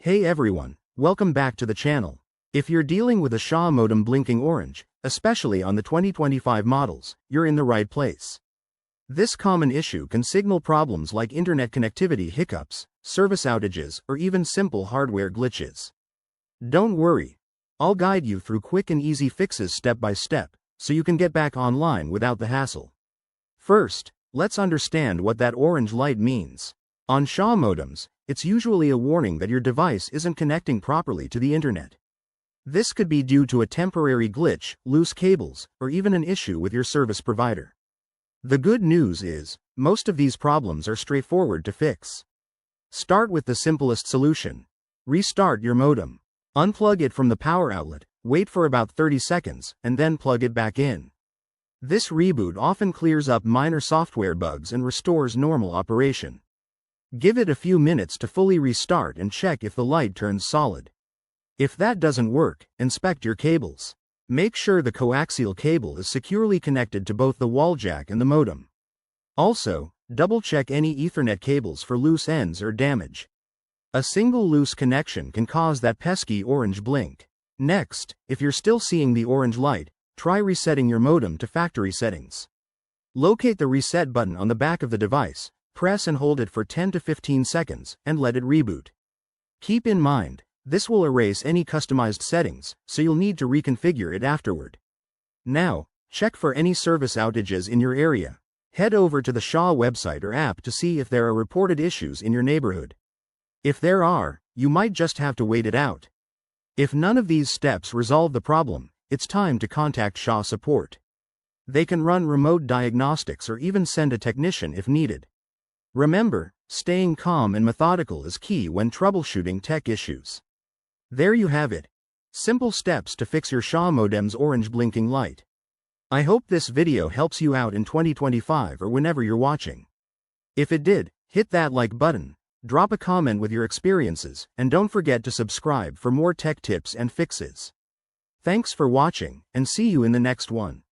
Hey everyone, welcome back to the channel. If you're dealing with a Shaw modem blinking orange, especially on the 2025 models, you're in the right place. This common issue can signal problems like internet connectivity hiccups, service outages, or even simple hardware glitches. Don't worry. I'll guide you through quick and easy fixes step by step, so you can get back online without the hassle. First, let's understand what that orange light means. On Shaw modems, it's usually a warning that your device isn't connecting properly to the internet. This could be due to a temporary glitch, loose cables, or even an issue with your service provider. The good news is, most of these problems are straightforward to fix. Start with the simplest solution. Restart your modem. Unplug it from the power outlet, wait for about 30 seconds, and then plug it back in. This reboot often clears up minor software bugs and restores normal operation. Give it a few minutes to fully restart and check if the light turns solid. If that doesn't work, inspect your cables. Make sure the coaxial cable is securely connected to both the wall jack and the modem. Also, double-check any Ethernet cables for loose ends or damage. A single loose connection can cause that pesky orange blink. Next, if you're still seeing the orange light, try resetting your modem to factory settings. Locate the reset button on the back of the device, press and hold it for 10 to 15 seconds, and let it reboot. Keep in mind, this will erase any customized settings, so you'll need to reconfigure it afterward. Now, check for any service outages in your area. Head over to the Shaw website or app to see if there are reported issues in your neighborhood. If there are, you might just have to wait it out. If none of these steps resolve the problem, it's time to contact Shaw support. They can run remote diagnostics or even send a technician if needed. Remember, staying calm and methodical is key when troubleshooting tech issues. There you have it. Simple steps to fix your Shaw modem's orange blinking light. I hope this video helps you out in 2025 or whenever you're watching. If it did, hit that like button, drop a comment with your experiences, and don't forget to subscribe for more tech tips and fixes. Thanks for watching, and see you in the next one.